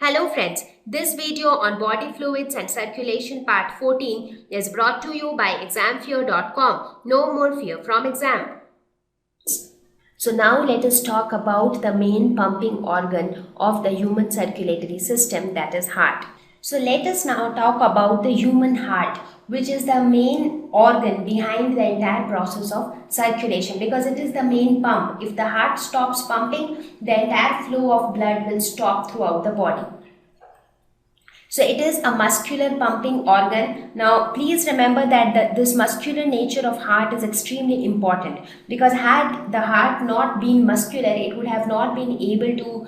Hello friends, this video on body fluids and circulation part 14 is brought to you by examfear.com. No more fear from exam. So now let us talk about the main pumping organ of the human circulatory system, that is heart. So let us now talk about the human heart, which is the main organ behind the entire process of circulation, because it is the main pump. If the heart stops pumping, the entire flow of blood will stop throughout the body. So it is a muscular pumping organ. Now please remember that this muscular nature of heart is extremely important, because had the heart not been muscular, it would have not been able to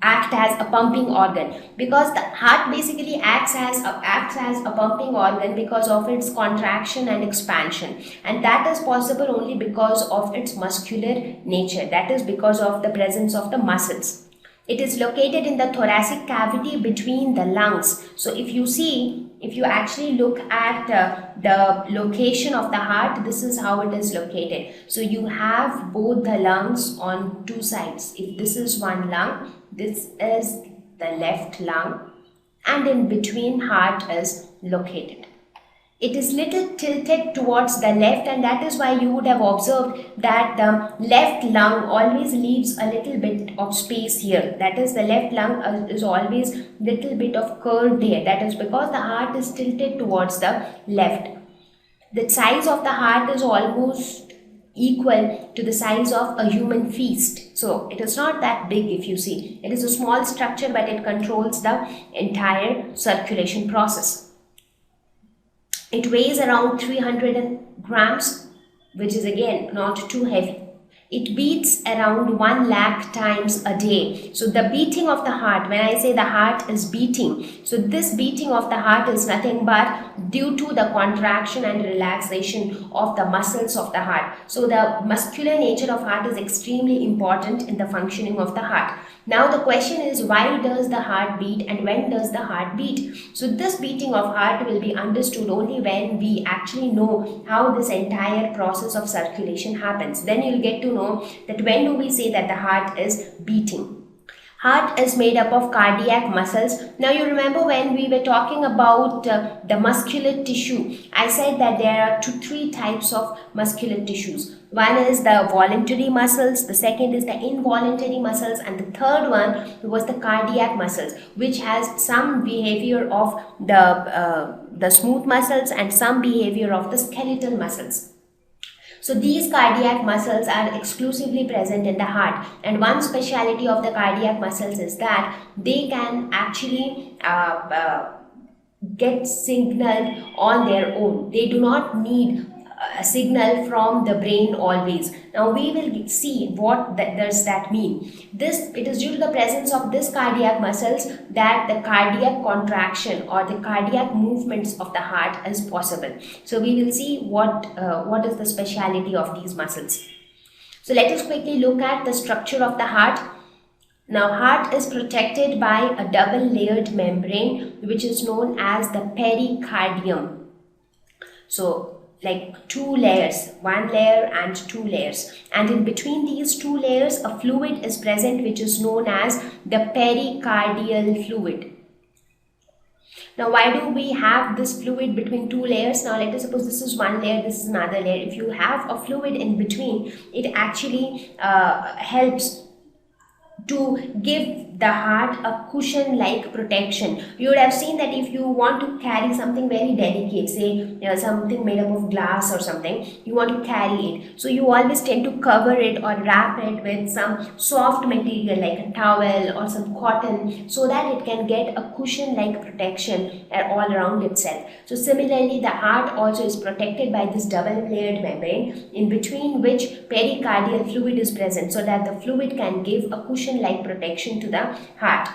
act as a pumping organ, because the heart basically acts as a pumping organ because of its contraction and expansion, and that is possible only because of its muscular nature, that is because of the presence of the muscles. It is located in the thoracic cavity between the lungs. So if you actually look at the location of the heart, this is how it is located. So you have both the lungs on two sides. If this is one lung, this is the left lung, and in between heart is located. It is little tilted towards the left, and that is why you would have observed that the left lung always leaves a little bit of space here. That is, the left lung is always little bit of curved here. That is because the heart is tilted towards the left. The size of the heart is almost equal to the size of a human fist. So it is not that big if you see. It is a small structure, but it controls the entire circulation process. It weighs around 300 grams, which is again not too heavy. It beats around 1 lakh times a day. So the beating of the heart, when I say the heart is beating, so this beating of the heart is nothing but due to the contraction and relaxation of the muscles of the heart. So the muscular nature of heart is extremely important in the functioning of the heart. Now the question is, why does the heart beat and when does the heart beat? So this beating of heart will be understood only when we actually know how this entire process of circulation happens. Then you'll get to know that when do we say that the heart is beating. Heart is made up of cardiac muscles. Now you remember when we were talking about the muscular tissue, I said that there are three types of muscular tissues. One is the voluntary muscles, the second is the involuntary muscles, and the third one was the cardiac muscles, which has some behavior of the smooth muscles and some behavior of the skeletal muscles. So these cardiac muscles are exclusively present in the heart, and one speciality of the cardiac muscles is that they can actually get signaled on their own. They do not need a signal from the brain always. Now we will see what does that mean. It is due to the presence of this cardiac muscles that the cardiac contraction or the cardiac movements of the heart is possible. So we will see what is the speciality of these muscles. So let us quickly look at the structure of the heart. Now heart is protected by a double layered membrane, which is known as the pericardium. So like two layers, one layer and two layers, and in between these two layers a fluid is present which is known as the pericardial fluid. Now why do we have this fluid between two layers? Now let us suppose this is one layer, this is another layer. If you have a fluid in between, it actually helps to give the heart a cushion-like protection. You would have seen that if you want to carry something very delicate, say something made up of glass or something, you want to carry it. So you always tend to cover it or wrap it with some soft material like a towel or some cotton, so that it can get a cushion-like protection all around itself. So similarly, the heart also is protected by this double-layered membrane, in between which pericardial fluid is present, so that the fluid can give a cushion-like protection to the heart.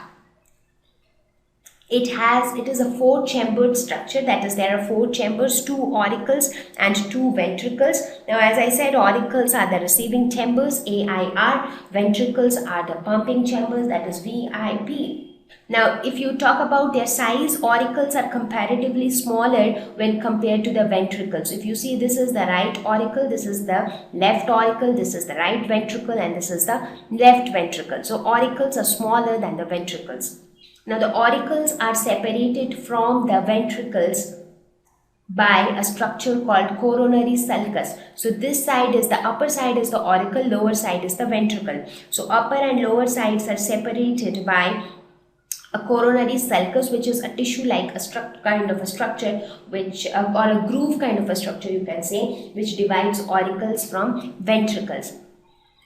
It is a 4-chambered structure, that is, there are 4 chambers, 2 auricles and 2 ventricles. Now as I said, auricles are the receiving chambers, AIR, ventricles are the pumping chambers, that is VIP. Now if you talk about their size, auricles are comparatively smaller when compared to the ventricles. If you see, this is the right auricle, this is the left auricle, this is the right ventricle, and this is the left ventricle. So auricles are smaller than the ventricles. Now the auricles are separated from the ventricles by a structure called coronary sulcus. So this side is the upper side is the auricle, lower side is the ventricle. So upper and lower sides are separated by a coronary sulcus, which is a tissue like a kind of a structure, which or a groove kind of a structure you can say, which divides auricles from ventricles.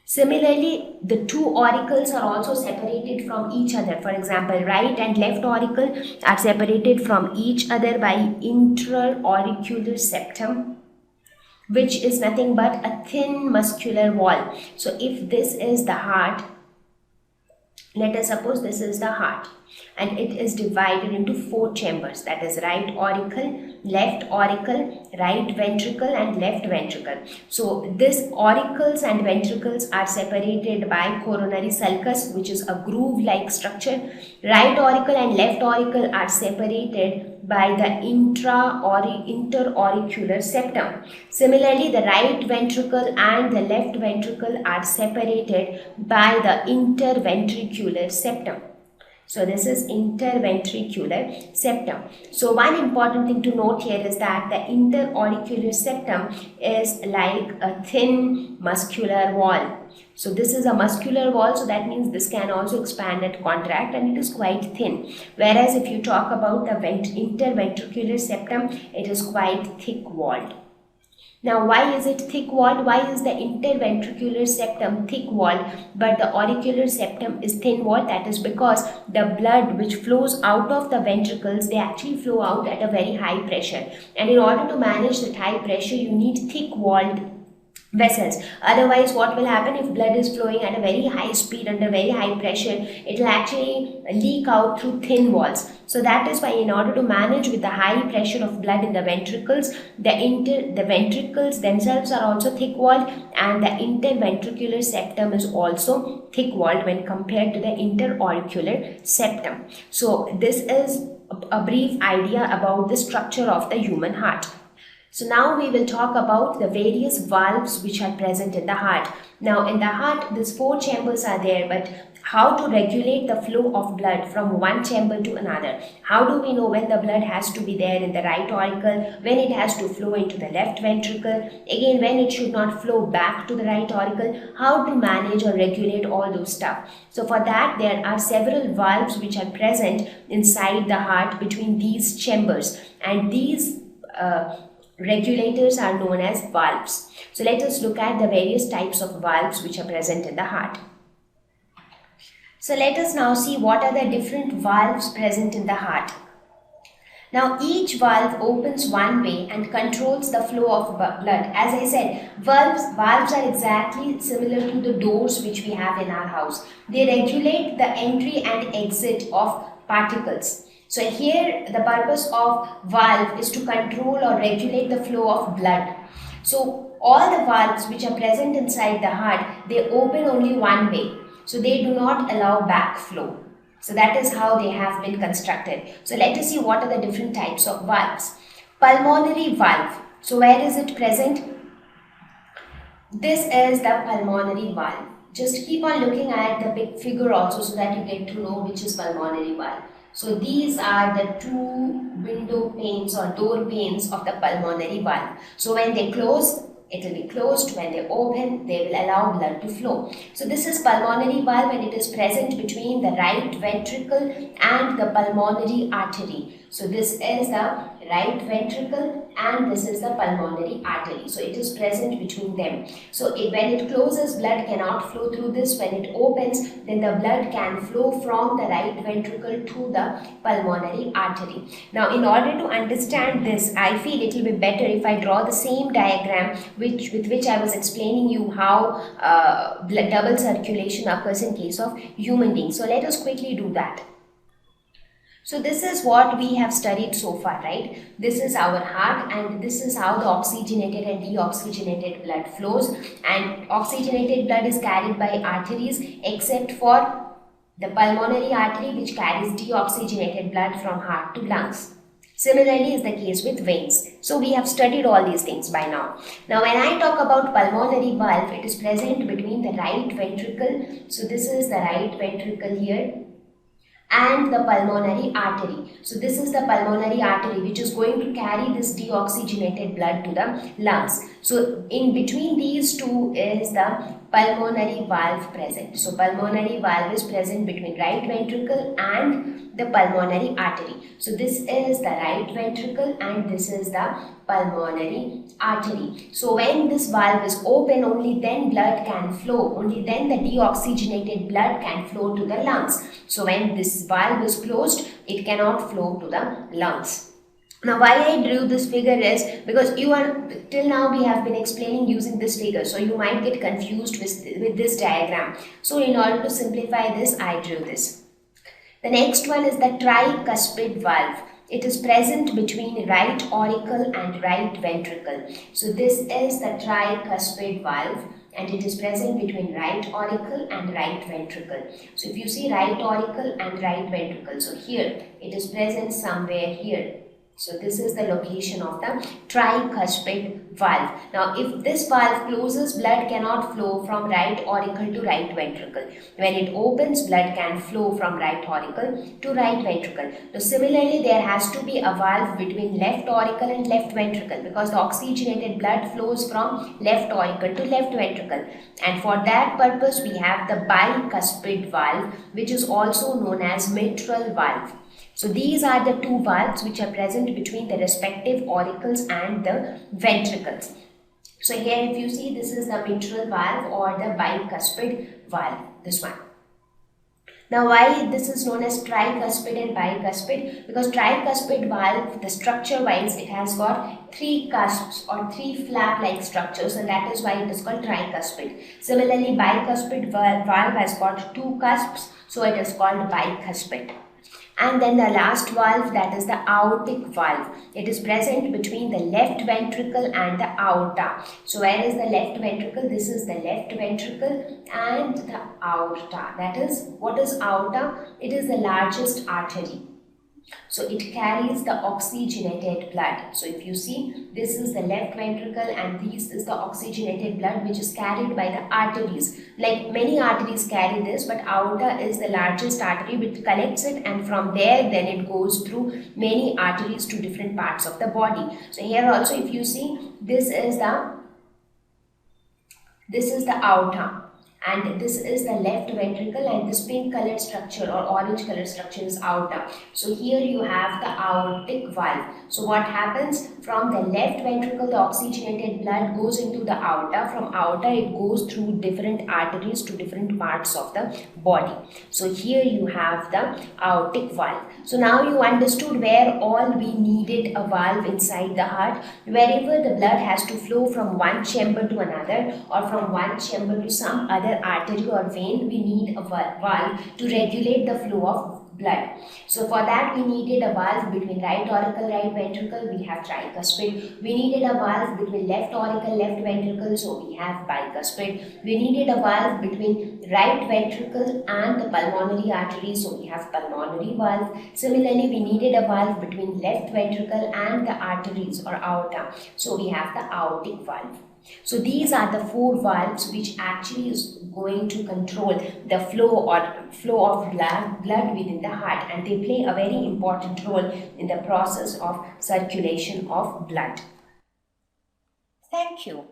Similarly, the two auricles are also separated from each other. For example, right and left auricle are separated from each other by interauricular septum, which is nothing but a thin muscular wall. So if this is the heart, let us suppose this is the heart, and it is divided into 4 chambers, that is right auricle, left auricle, right ventricle and left ventricle. So these auricles and ventricles are separated by coronary sulcus, which is a groove like structure. Right auricle and left auricle are separated by the interauricular septum. Similarly, the right ventricle and the left ventricle are separated by the interventricular septum. So this is interventricular septum. So one important thing to note here is that the interauricular septum is like a thin muscular wall. So this is a muscular wall, so that means this can also expand and contract, and it is quite thin. Whereas if you talk about the interventricular septum, it is quite thick walled. Now, why is it thick walled? Why is the interventricular septum thick walled but the auricular septum is thin walled? That is because the blood which flows out of the ventricles, they actually flow out at a very high pressure. And in order to manage that high pressure, you need thick walled vessels. Otherwise, what will happen if blood is flowing at a very high speed under very high pressure? It will actually leak out through thin walls. So that is why, in order to manage with the high pressure of blood in the ventricles, the ventricles themselves are also thick walled, and the interventricular septum is also thick walled when compared to the interauricular septum. So this is a brief idea about the structure of the human heart. So now we will talk about the various valves which are present in the heart. Now in the heart, these 4 chambers are there, but how to regulate the flow of blood from one chamber to another? How do we know when the blood has to be there in the right auricle, when it has to flow into the left ventricle, again when it should not flow back to the right auricle? How to manage or regulate all those stuff? So for that, there are several valves which are present inside the heart between these chambers, and these regulators are known as valves. So let us look at the various types of valves which are present in the heart. So let us now see what are the different valves present in the heart. Now each valve opens one way and controls the flow of blood. As I said, valves are exactly similar to the doors which we have in our house. They regulate the entry and exit of particles. So here the purpose of valve is to control or regulate the flow of blood. So all the valves which are present inside the heart, they open only one way. So they do not allow backflow. So that is how they have been constructed. So let us see what are the different types of valves. Pulmonary valve. So where is it present? This is the pulmonary valve. Just keep on looking at the big figure also so that you get to know which is pulmonary valve. So these are the 2 window panes or door panes of the pulmonary valve. So when they close, it will be closed. When they open, they will allow blood to flow. So this is pulmonary valve, and it is present between the right ventricle and the pulmonary artery. So this is the right ventricle and this is the pulmonary artery. So it is present between them. So when it closes, blood cannot flow through this. When it opens, then the blood can flow from the right ventricle to the pulmonary artery. Now in order to understand this, I feel it will be better if I draw the same diagram with which I was explaining you how double circulation occurs in case of human beings. So let us quickly do that. So this is what we have studied so far, right? This is our heart, and this is how the oxygenated and deoxygenated blood flows. And oxygenated blood is carried by arteries except for the pulmonary artery, which carries deoxygenated blood from heart to lungs. Similarly is the case with veins. So we have studied all these things by now. Now when I talk about pulmonary valve, it is present between the right ventricle. So this is the right ventricle here. and the pulmonary artery. So this is the pulmonary artery which is going to carry this deoxygenated blood to the lungs. So in between these two is the pulmonary valve present. So pulmonary valve is present between right ventricle and the pulmonary artery. So this is the right ventricle and this is the pulmonary artery. So when this valve is open, only then blood can flow, only then the deoxygenated blood can flow to the lungs. So when this valve is closed, it cannot flow to the lungs. Now why I drew this figure is because till now we have been explaining using this figure, so you might get confused with this diagram. So in order to simplify this, I drew this. The next one is the tricuspid valve. It is present between right auricle and right ventricle. So this is the tricuspid valve and it is present between right auricle and right ventricle. So if you see right auricle and right ventricle, so here it is present somewhere here. So this is the location of the tricuspid valve. Now if this valve closes, blood cannot flow from right auricle to right ventricle. When it opens, blood can flow from right auricle to right ventricle. So similarly, there has to be a valve between left auricle and left ventricle because the oxygenated blood flows from left auricle to left ventricle. And for that purpose, we have the bicuspid valve, which is also known as mitral valve. So these are the two valves which are present between the respective auricles and the ventricles. So here if you see, this is the mitral valve or the bicuspid valve, this one. Now why this is known as tricuspid and bicuspid? Because tricuspid valve, the structure wise, it has got three cusps or three flap like structures, and that is why it is called tricuspid. Similarly, bicuspid valve has got two cusps, so it is called bicuspid. And then the last valve, that is the aortic valve. It is present between the left ventricle and the aorta. So where is the left ventricle? This is the left ventricle and the aorta. That is, what is aorta? It is the largest artery. So it carries the oxygenated blood. So if you see, this is the left ventricle and this is the oxygenated blood which is carried by the arteries. Like many arteries carry this, but aorta is the largest artery which collects it, and from there then it goes through many arteries to different parts of the body. So here also if you see, this is the aorta. And this is the left ventricle, and this pink colored structure or orange colored structure is aorta. So here you have the aortic valve. So what happens? From the left ventricle, the oxygenated blood goes into the aorta. From aorta, it goes through different arteries to different parts of the body. So here you have the aortic valve. So now you understood where all we needed a valve inside the heart. Wherever the blood has to flow from one chamber to another or from one chamber to some other artery or vein, we need a valve to regulate the flow of blood. So for that we needed a valve between right auricle, right ventricle, we have tricuspid. We needed a valve between left auricle, left ventricle, so we have bicuspid. We needed a valve between right ventricle and the pulmonary artery, so we have pulmonary valve. Similarly, we needed a valve between left ventricle and the arteries or aorta, so we have the aortic valve. So these are the four valves which actually is going to control the flow of blood within the heart, and they play a very important role in the process of circulation of blood. Thank you.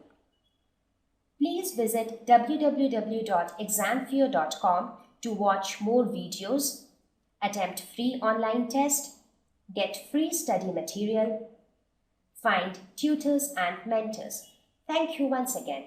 Please visit www.examfear.com to watch more videos, attempt free online test, get free study material, find tutors and mentors. Thank you once again.